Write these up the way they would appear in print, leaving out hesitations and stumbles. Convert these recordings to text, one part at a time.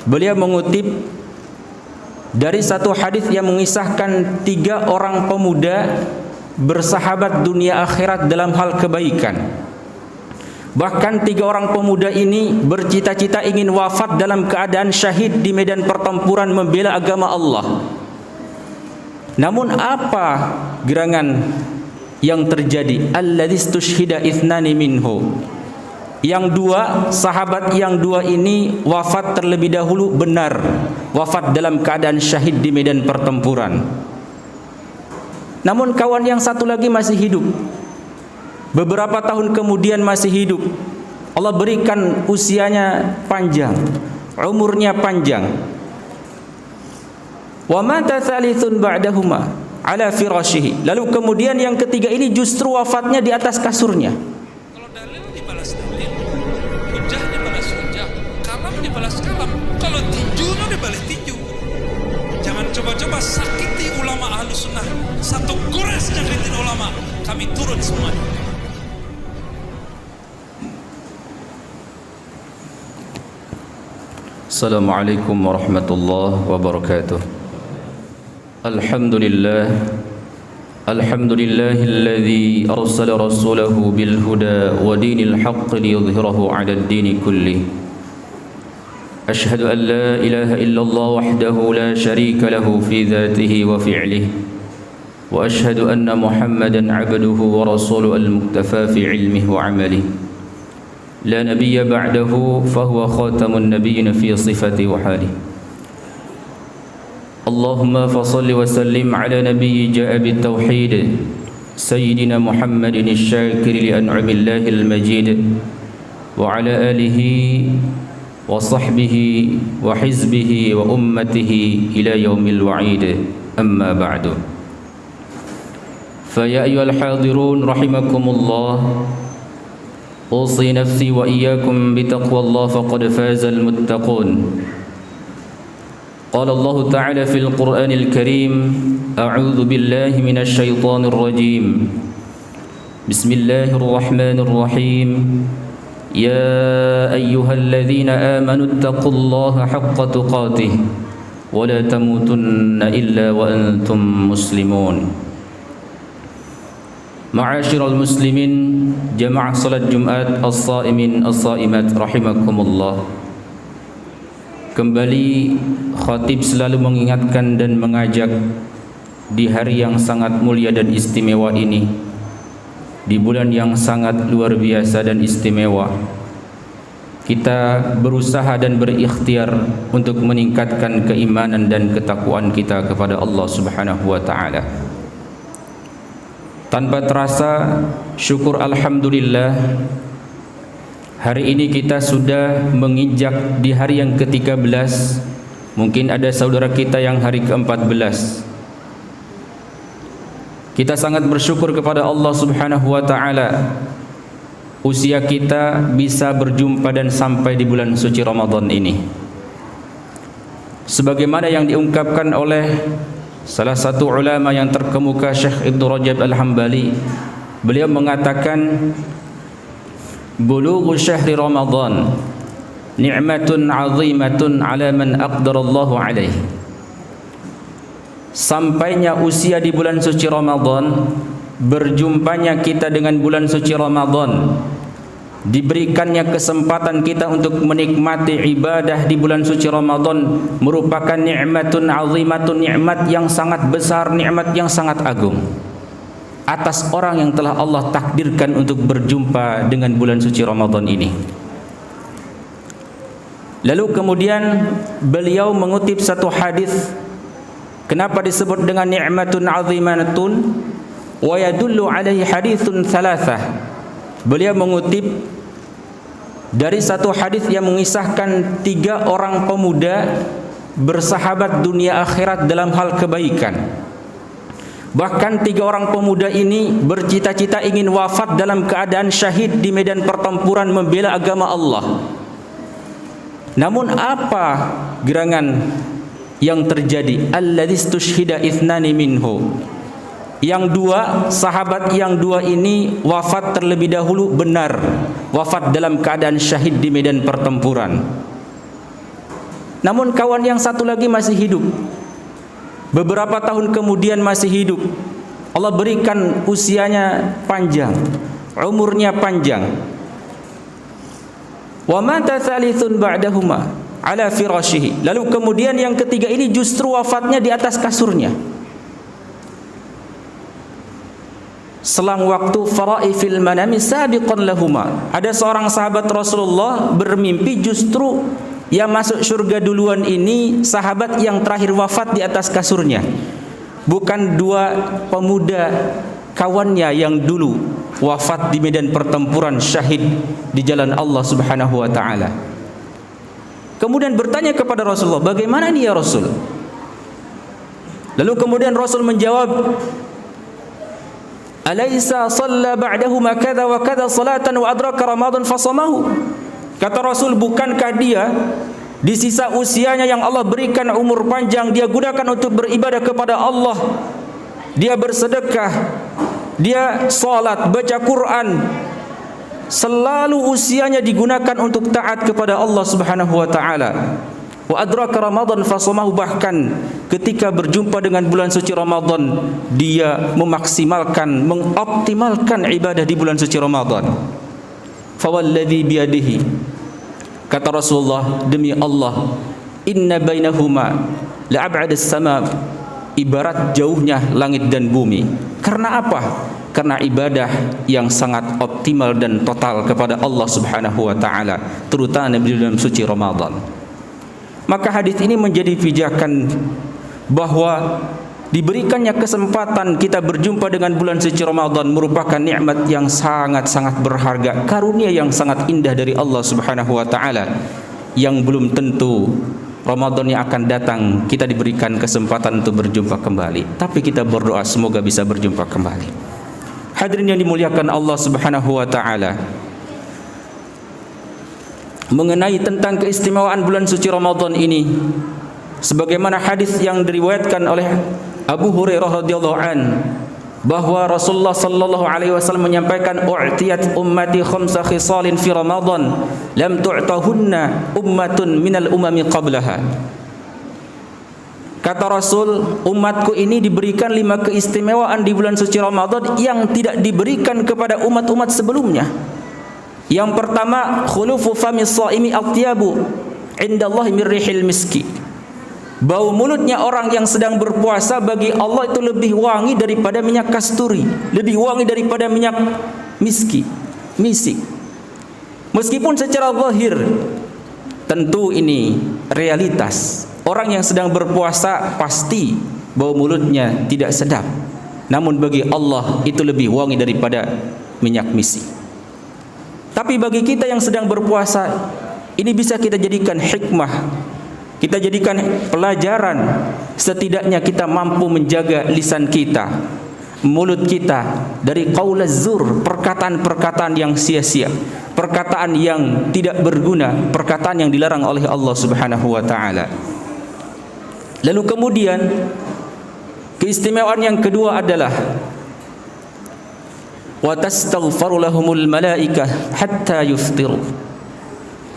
Beliau mengutip dari satu hadis yang mengisahkan 3 orang pemuda bersahabat dunia akhirat dalam hal kebaikan. Bahkan 3 orang pemuda ini bercita-cita ingin wafat dalam keadaan syahid di medan pertempuran membela agama Allah. Namun apa gerangan yang terjadi? Alladzis tusyhida ithnani minhu. Yang 2 sahabat yang 2 ini wafat terlebih dahulu, benar wafat dalam keadaan syahid di medan pertempuran. Namun kawan yang satu lagi masih hidup. Beberapa tahun kemudian masih hidup. Allah berikan usianya panjang, umurnya panjang. Wa mata tsalithun ba'dahuma ala firashihi. Lalu kemudian yang ketiga ini justru wafatnya di atas kasurnya. Kalau dalil dibalas dalil, hujah dibalas hujah, kalam dibalas kalam. Kalau tinju dibalas tinju. Jangan coba-coba sakiti ulama ahlu sunnah. Satu gores nyakitin ulama, kami turun semuanya. Assalamualaikum warahmatullahi wabarakatuh. Alhamdulillahilladzi arsala rasulahu bil huda wa dinil haqq liyudhhirahu 'alad dini kullih. Ashhadu an la ilaha illallah wahdahu la syarika lahu fi dzatihi wa fi'lihi. Wa ashhadu anna Muhammadan 'abduhu wa rasuluhu al-muktafa fi 'ilmihi wa 'amalihi. لا نبي بعده فهو خاتم النبيين في صفته وحاله. اللهم فصل وسلم على نبي جاء بالتوحيد سيدنا محمد الشاكر لأنعم الله المجيد وعلى آله وصحبه وحزبه وأمته إلى يوم الوعيد. أما بعد، فيا أيها الحاضرون رحمكم الله، أوصي نفسي وإياكم بتقوى الله فقد فاز المتقون. قال الله تعالى في القرآن الكريم: أعوذ بالله من الشيطان الرجيم، بسم الله الرحمن الرحيم، يا أيها الذين آمنوا اتقوا الله حق تقاته ولا تموتن إلا وأنتم مسلمون. Ma'asyiral muslimin, jamaah salat Jumat, as-saimin as-saimat rahimakumullah. Kembali khatib selalu mengingatkan dan mengajak di hari yang sangat mulia dan istimewa ini, di bulan yang sangat luar biasa dan istimewa, kita berusaha dan berikhtiar untuk meningkatkan keimanan dan ketakwaan kita kepada Allah Subhanahu wa taala. Tanpa terasa, syukur alhamdulillah, hari ini kita sudah menginjak di hari yang ke-13. Mungkin ada saudara kita yang hari ke-14. Kita sangat bersyukur kepada Allah Subhanahu wa taala, usia kita bisa berjumpa dan sampai di bulan suci Ramadan ini. Sebagaimana yang diungkapkan oleh salah satu ulama yang terkemuka, Syekh Ibnu Rajab Al-Hambali, beliau mengatakan, bulughu syahri Ramadan ni'matun 'azimatun 'ala man aqdarallahu 'alaihi. Sampainya usia di bulan suci Ramadan, berjumpanya kita dengan bulan suci Ramadan, diberikannya kesempatan kita untuk menikmati ibadah di bulan suci Ramadan, merupakan ni'matun 'azimatun, nikmat yang sangat besar, nikmat yang sangat agung atas orang yang telah Allah takdirkan untuk berjumpa dengan bulan suci Ramadan ini. Lalu kemudian beliau mengutip satu hadis. Kenapa disebut dengan ni'matun 'azimatun? Wa yadullu alaihi haditsun thalathah. Beliau mengutip dari satu hadis yang mengisahkan 3 orang pemuda bersahabat dunia akhirat dalam hal kebaikan. Bahkan 3 orang pemuda ini bercita-cita ingin wafat dalam keadaan syahid di medan pertempuran membela agama Allah. Namun apa gerangan yang terjadi? Alladzis tusyhida ithnani minhu. Yang 2 sahabat yang 2 ini wafat terlebih dahulu, benar wafat dalam keadaan syahid di medan pertempuran. namun kawan yang satu lagi masih hidup. Beberapa tahun kemudian masih hidup. Allah berikan usianya panjang, umurnya panjang. Wa mata thalithun ba'dahuma ala firashihi. Lalu kemudian yang ketiga ini justru wafatnya di atas kasurnya. Selang waktu fara'i fil manami sabiqan lahuma. Ada seorang sahabat Rasulullah bermimpi justru yang masuk surga duluan ini sahabat yang terakhir wafat di atas kasurnya. Bukan dua pemuda kawannya yang dulu wafat di medan pertempuran syahid di jalan Allah Subhanahu wa taala. Kemudian bertanya kepada Rasulullah, "Bagaimana ini ya Rasul?" Lalu kemudian Rasul menjawab, "Alaysa shalla ba'dahuma kadza wa kadza salatan wa adraka Ramadan fasamahu?" Kata Rasul, bukankah dia di sisa usianya yang Allah berikan umur panjang, dia gunakan untuk beribadah kepada Allah, dia bersedekah, dia salat, baca Quran, selalu usianya digunakan untuk taat kepada Allah Subhanahu wa taala. Wa adraka Ramadan fasamahu, bahkan ketika berjumpa dengan bulan suci Ramadan dia memaksimalkan, mengoptimalkan ibadah di bulan suci Ramadan. Fawalladzi biyadihi, kata Rasulullah, demi Allah, inna bainahuma la'ab'ad as-sama, ibarat jauhnya langit dan bumi. Karena apa? Karena ibadah yang sangat optimal dan total kepada Allah Subhanahu wa taala, terutama di bulan suci Ramadan. Maka hadis ini menjadi pijakan bahwa diberikannya kesempatan kita berjumpa dengan bulan suci Ramadan merupakan nikmat yang sangat-sangat berharga, karunia yang sangat indah dari Allah Subhanahu wa taala, yang belum tentu Ramadan yang akan datang kita diberikan kesempatan untuk berjumpa kembali. Tapi kita berdoa semoga bisa berjumpa kembali. Hadirin yang dimuliakan Allah Subhanahu wa taala, mengenai tentang keistimewaan bulan suci Ramadan ini, sebagaimana hadis yang diriwayatkan oleh Abu Hurairah radhiyallahu an, bahwa Rasulullah sallallahu alaihi wasallam menyampaikan, u'tiyat ummati khamsa khisalin fi Ramadan lam tu'tahunna ummatun minal umami qablaha. Kata Rasul, umatku ini diberikan 5 keistimewaan di bulan suci Ramadan yang tidak diberikan kepada umat-umat sebelumnya. Yang pertama, khulufu famis shaimi atyabu indallahi min rihil miski. Bau mulutnya orang yang sedang berpuasa bagi Allah itu lebih wangi daripada minyak kasturi, lebih wangi daripada minyak misik. Meskipun secara zahir tentu ini realitas. Orang yang sedang berpuasa pasti bau mulutnya tidak sedap. Namun bagi Allah itu lebih wangi daripada minyak misik. Tapi bagi kita yang sedang berpuasa, ini bisa kita jadikan hikmah, kita jadikan pelajaran. Setidaknya kita mampu menjaga lisan kita, mulut kita dari qaul az-zur, perkataan-perkataan yang sia-sia, perkataan yang tidak berguna, perkataan yang dilarang oleh Allah Subhanahu wa taala. Lalu kemudian keistimewaan yang kedua adalah wa tastaghfiru lahumul malaikah hatta yuftiru.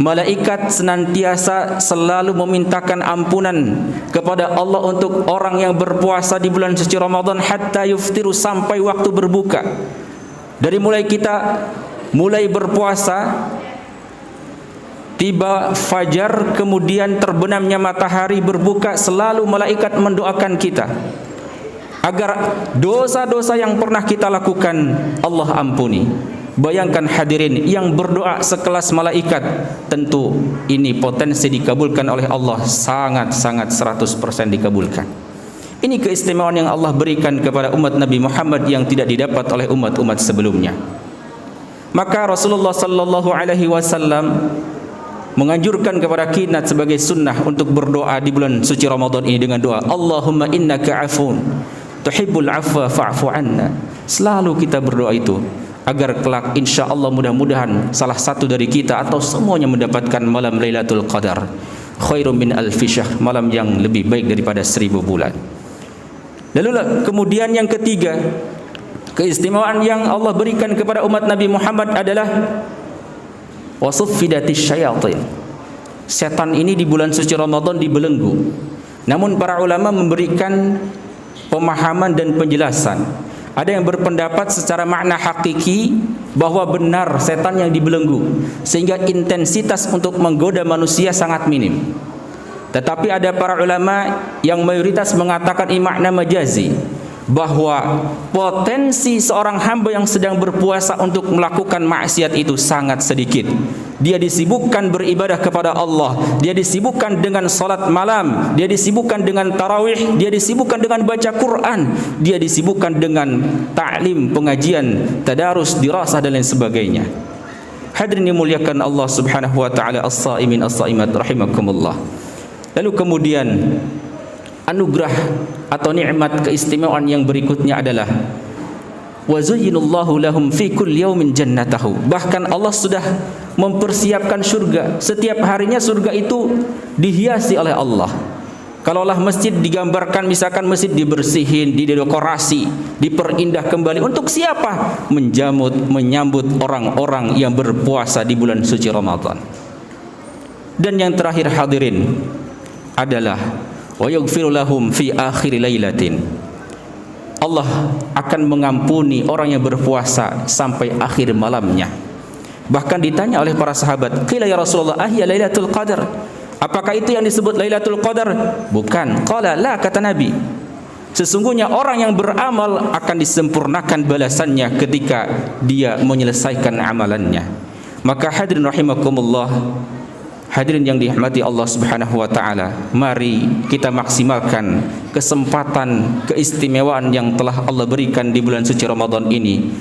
Malaikat senantiasa selalu memintakan ampunan kepada Allah untuk orang yang berpuasa di bulan suci Ramadan hatta yuftiru, sampai waktu berbuka. Dari mulai kita mulai berpuasa, tiba fajar, kemudian terbenamnya matahari, berbuka, selalu malaikat mendoakan kita agar dosa-dosa yang pernah kita lakukan Allah ampuni. Bayangkan hadirin, yang berdoa sekelas malaikat, tentu ini potensi dikabulkan oleh Allah sangat-sangat 100% dikabulkan. Ini keistimewaan yang Allah berikan kepada umat Nabi Muhammad yang tidak didapat oleh umat-umat sebelumnya. Maka Rasulullah sallallahu alaihi wasallam menganjurkan kepada kita sebagai sunnah untuk berdoa di bulan suci Ramadan ini dengan doa, Allahumma innaka afun tuhibbul afwa fa'fu anna. Selalu kita berdoa itu agar kelak insyaallah mudah-mudahan salah satu dari kita atau semuanya mendapatkan malam Lailatul Qadar, khairum min alfi syahr, malam yang lebih baik daripada 1000 bulan. Lalu kemudian yang ketiga, keistimewaan yang Allah berikan kepada umat Nabi Muhammad adalah wasuffidatis syayatin. setan ini di bulan suci Ramadan dibelenggu. Namun para ulama memberikan pemahaman dan penjelasan. Ada yang berpendapat secara makna hakiki bahwa benar setan yang dibelenggu, sehingga intensitas untuk menggoda manusia sangat minim. Tetapi ada para ulama yang mayoritas mengatakan ini makna majazi, bahwa potensi seorang hamba yang sedang berpuasa untuk melakukan maksiat itu sangat sedikit. Dia disibukkan beribadah kepada Allah, dia disibukkan dengan salat malam, dia disibukkan dengan tarawih, dia disibukkan dengan baca Quran, dia disibukkan dengan ta'lim, pengajian, tadarus, dirasah dan lain sebagainya. Hadirin dimuliakan Allah Subhanahu wa taala, as-saimin as-saimat rahimakumullah. Lalu kemudian anugerah atau nikmat keistimewaan yang berikutnya adalah wa zayyinallahu lahum fi kulli yaumin jannatahu. Bahkan Allah sudah mempersiapkan surga. Setiap harinya surga itu dihiasi oleh Allah. Kalaulah masjid digambarkan, misalkan masjid dibersihin, didekorasi, diperindah kembali. Untuk siapa? Menyambut orang-orang yang berpuasa di bulan suci Ramadan. Dan yang terakhir hadirin adalah wa yaghfiru lahum fi akhir lailatin. Allah akan mengampuni orang yang berpuasa sampai akhir malamnya. Bahkan ditanya oleh para sahabat, qila ya Rasulullah, ahya lailatul qadar? Apakah itu yang disebut lailatul qadar? Bukan. Qala la, kata Nabi, sesungguhnya orang yang beramal akan disempurnakan balasannya ketika dia menyelesaikan amalannya. Maka hadirin rahimakumullah, hadirin yang dirahmati Allah Subhanahu wa taala, mari kita maksimalkan kesempatan keistimewaan yang telah Allah berikan di bulan suci Ramadan ini,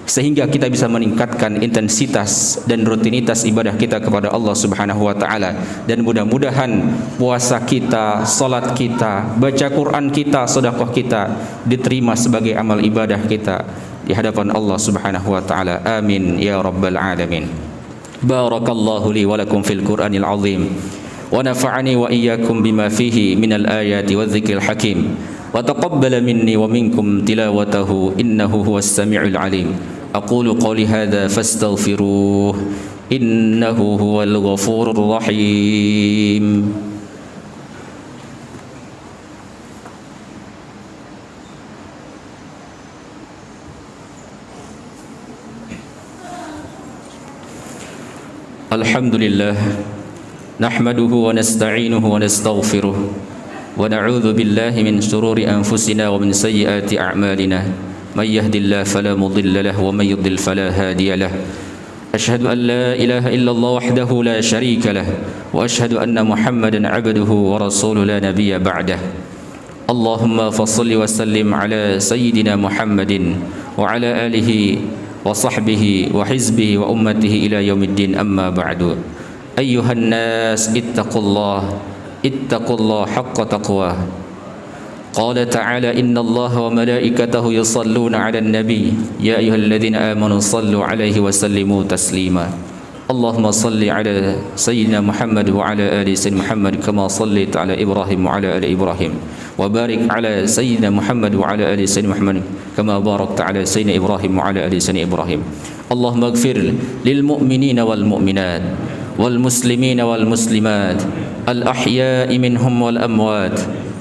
sehingga kita bisa meningkatkan intensitas dan rutinitas ibadah kita kepada Allah Subhanahu wa taala. Dan mudah-mudahan puasa kita, salat kita, baca Quran kita, sedekah kita diterima sebagai amal ibadah kita di hadapan Allah Subhanahu wa taala. Amin ya rabbal alamin. Barakallahu li wa lakum fil Qur'anil azim wa nafa'ani wa iyyakum bima fihi minal ayati wadh-dhikril hakim wa taqabbala minni wa minkum tilawatahu innahu huwas samiul alim. Aqulu qawli hadha fastaghfiruh innahu huwal ghafurur rahim. Alhamdulillah, nahmaduhu wa nasta'inuhu wa nastaghfiruh wa na'udzu billahi min shururi anfusina wa min sayyiati a'malina. May yahdihillahu fala mudilla lahu wa may yudlil fala hadiya lahu. Ashhadu an la ilaha illallah wahdahu la sharika lahu wa ashhadu anna Muhammadan 'abduhu wa rasuluhu la nabiyya ba'dahu. Allahumma fassalli wa sallim ala sayyidina Muhammadin wa ala alihi wa sahbihi wa hizbihi wa ummatihi ila yaumiddin, amma ba'du. Ayyuhan nas ittaqullah haqqa taqwah. Qala ta'ala innallaha wa malaikatahu yusalluna 'alan nabi ya ayyuhalladzina amanu sallu 'alaihi wa sallimu taslima. Allahumma salli 'ala sayyidina Muhammad wa 'ala ali sayyidina Muhammad kama sallaita 'ala Ibrahim wa 'ala ali Ibrahim wa barik 'ala sayyidina Muhammad wa 'ala ali sayyidina Muhammad kama barakta 'ala sayyidina Ibrahim wa 'ala ali sayyidina Ibrahim. Allahumma ighfir lil mu'minina wal mu'minat wal muslimina wal muslimat al ahya'i minhum wal amwat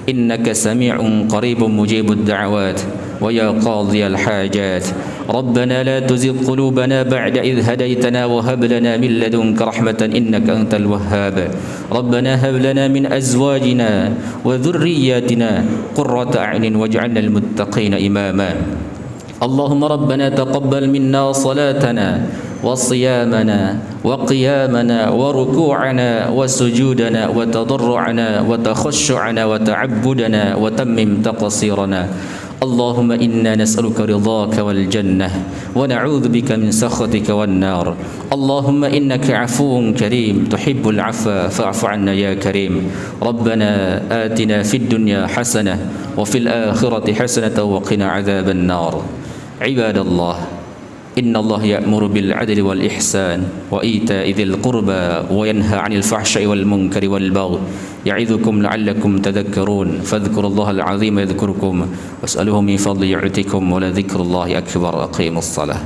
innaka sami'un qaribun mujibud da'awat wa ya qadhiyal hajat. Rabbana la tuzigh qulubana ba'da idh hadaytana wa hab lana min ladunka rahmatan innaka antal wahhab. Rabbana hab lana min azwajina wa dhurriyyatina qurrata a'yunin waj'alna lil muttaqina imama. Allahumma rabbana taqabbal minna salatana wa siyamana wa qiyamana wa ruku'ana wa sujudana wa tadarru'ana wa takhashshu'ana wa ta'abbudana wa tammim taqsirana. Allahumma inna nas'aluka ridhaka wal jannah wa na'udzu bika min sakhatika wan nar. Allahumma innaka 'afuwun karim tuhibbul 'afwa fa'fu 'anna ya karim. Rabbana atina fid dunya hasanah wa fil akhirati hasanatan wa qina 'adzaban nar. Ibadallah, innallaha ya'muru bil 'adli wal ihsan wa ita'i dzil qurba wa yanha 'anil fahsya'i wal munkari wal baghi ya'idzukum la'allakum tadhakkarun. Fadhkurullahal 'azima yadhkurkum was'aluhu min fadli yu'tikum wa la dzikrullahi akbar. Aqimus shalah.